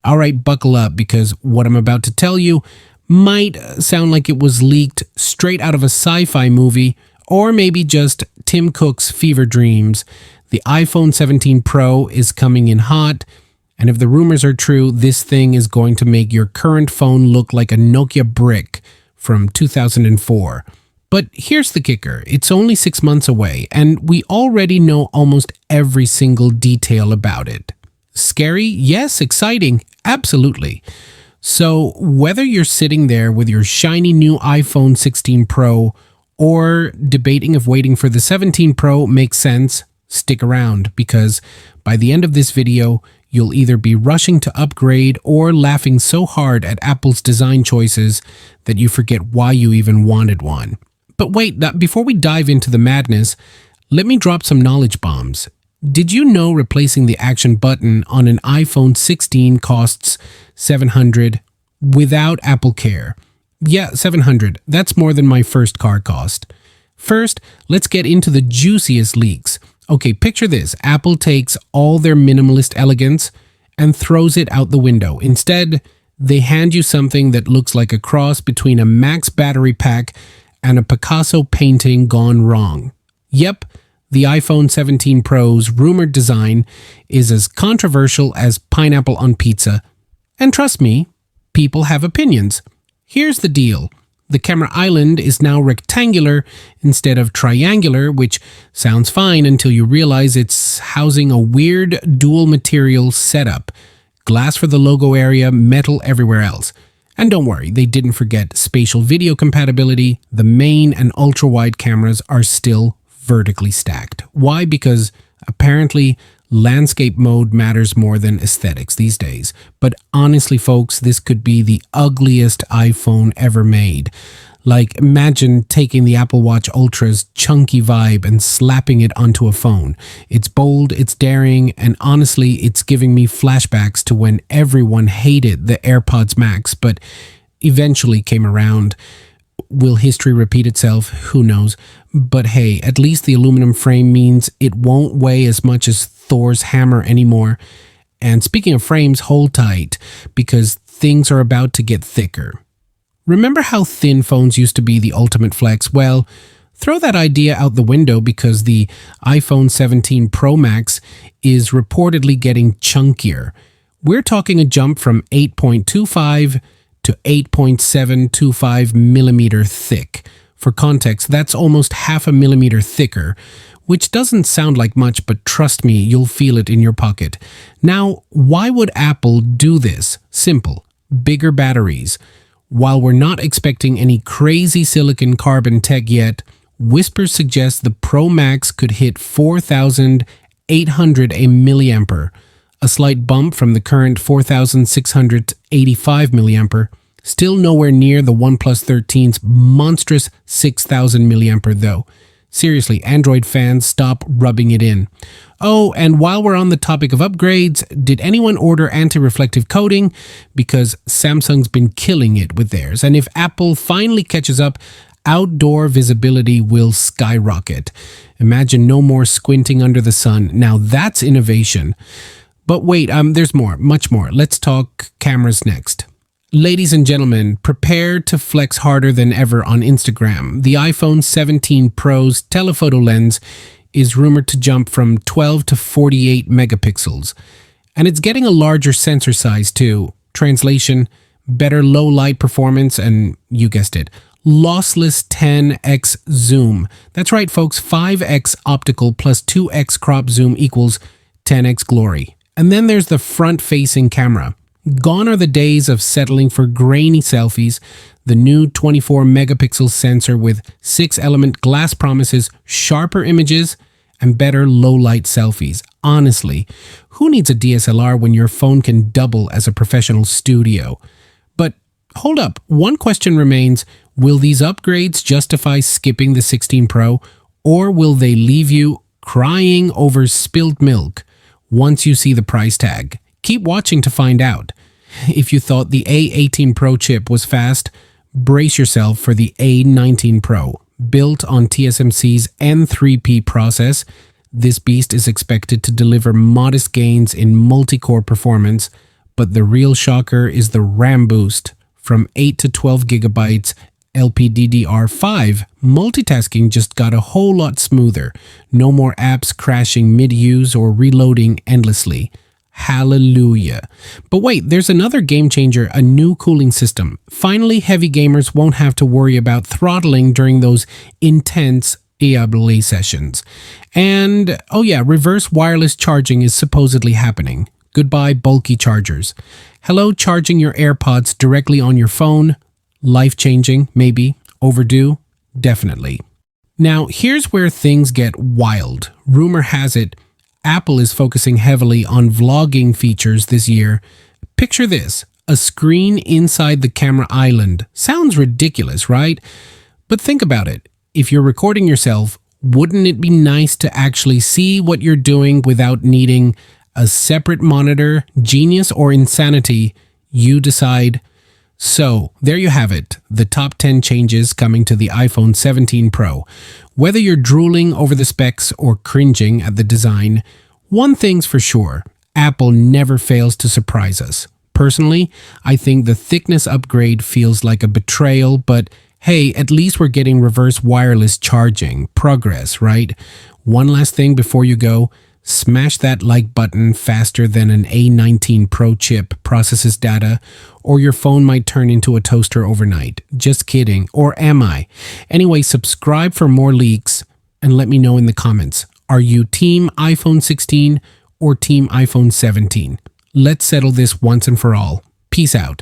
All right, buckle up because what I'm about to tell you might sound like it was leaked straight out of a sci-fi movie or maybe just Tim Cook's fever dreams. The iPhone 17 Pro is coming in hot, and if the rumors are true, this thing is going to make your current phone look like a Nokia brick from 2004. But here's the kicker. It's only 6 months away, and we already know almost every single detail about it. Scary? Yes. Exciting? Absolutely. So whether you're sitting there with your shiny new iPhone 16 Pro or debating if waiting for the 17 Pro makes sense, stick around because by the end of this video, you'll either be rushing to upgrade or laughing so hard at Apple's design choices that you forget why you even wanted one. But wait, before we dive into the madness, let me drop some knowledge bombs. Did you know replacing the action button on an iPhone 16 costs $700 without Apple Care? Yeah, $700. That's more than my first car cost. First, let's get into the juiciest leaks. Okay, picture this. Apple takes all their minimalist elegance and throws it out the window. Instead, they hand you something that looks like a cross between a Max battery pack and a Picasso painting gone wrong. Yep, the iPhone 17 Pro's rumored design is as controversial as pineapple on pizza. And trust me, people have opinions. Here's the deal. The camera island is now rectangular instead of triangular, which sounds fine until you realize it's housing a weird dual material setup. Glass for the logo area, metal everywhere else. And don't worry, they didn't forget spatial video compatibility. The main and ultra-wide cameras are still vertically stacked. Why? Because apparently landscape mode matters more than aesthetics these days. But honestly, folks, this could be the ugliest iPhone ever made. Like, imagine taking the Apple Watch Ultra's chunky vibe and slapping it onto a phone. It's bold, it's daring, and honestly, it's giving me flashbacks to when everyone hated the AirPods Max, but eventually came around. Will history repeat itself? Who knows? But hey, at least the aluminum frame means it won't weigh as much as Thor's hammer anymore. And speaking of frames, hold tight, because things are about to get thicker. Remember how thin phones used to be the ultimate flex? Well, throw that idea out the window because the iPhone 17 ProMax is reportedly getting chunkier. We're talking a jump from 8.25 to 8.725 millimeter thick. For context, that's almost half a millimeter thicker, which doesn't sound like much, but trust me, you'll feel it in your pocket. Now, why would Apple do this? Simple. Bigger batteries. While we're not expecting any crazy silicon carbon tech yet, whispers suggest the Pro Max could hit 4,800 milliampere, a slight bump from the current 4,685 milliampere. Still nowhere near the OnePlus 13's monstrous 6,000 milliampere though. Seriously, Android fans, stop rubbing it in. Oh, and while we're on the topic of upgrades, did anyone order anti-reflective coating? Because Samsung's been killing it with theirs. And if Apple finally catches up, outdoor visibility will skyrocket. Imagine no more squinting under the sun. Now that's innovation. But wait, there's more, much more. Let's talk cameras next. Ladies and gentlemen, prepare to flex harder than ever on Instagram. The iPhone 17 Pro's telephoto lens is rumored to jump from 12 to 48 megapixels. And it's getting a larger sensor size too. Translation, better low light performance, and you guessed it, lossless 10x zoom. That's right, folks, 5x optical plus 2x crop zoom equals 10x glory. And then there's the front-facing camera. Gone are the days of settling for grainy selfies. The new 24 megapixel sensor with 6-element glass promises sharper images and better low-light selfies. Honestly, who needs a DSLR when your phone can double as a professional studio? But hold up, one question remains. Will these upgrades justify skipping the 16 Pro, or will they leave you crying over spilled milk once you see the price tag? Keep watching to find out. If you thought the A18 Pro chip was fast, brace yourself for the A19 Pro. Built on TSMC's N3P process, this beast is expected to deliver modest gains in multi-core performance, But the real shocker is the RAM boost. From 8 to 12 gigabytes LPDDR5, multitasking just got a whole lot smoother. No more apps crashing mid-use or reloading endlessly. Hallelujah. But wait, there's another game changer, a new cooling system. Finally, heavy gamers won't have to worry about throttling during those intense Diablo sessions. And, oh yeah, reverse wireless charging is supposedly happening. Goodbye, bulky chargers. Hello, charging your AirPods directly on your phone. Life-changing, maybe. Overdue? Definitely. Now, here's where things get wild. Rumor has it, Apple is focusing heavily on vlogging features this year. Picture this, a screen inside the camera island. Sounds ridiculous, right? But think about it. If you're recording yourself, wouldn't it be nice to actually see what you're doing without needing a separate monitor? Genius or insanity? You decide. So, there you have it, the top 10 changes coming to the iPhone 17 Pro. Whether you're drooling over the specs or cringing at the design, one thing's for sure, Apple never fails to surprise us. Personally, I think the thickness upgrade feels like a betrayal, but hey, at least we're getting reverse wireless charging. Progress, right? One last thing before you go. Smash that like button faster than an A19 Pro chip processes data, or your phone might turn into a toaster overnight. Just kidding. Or am I? Anyway, subscribe for more leaks and let me know in the comments. Are you team iPhone 16 or team iPhone 17? Let's settle this once and for all. Peace out.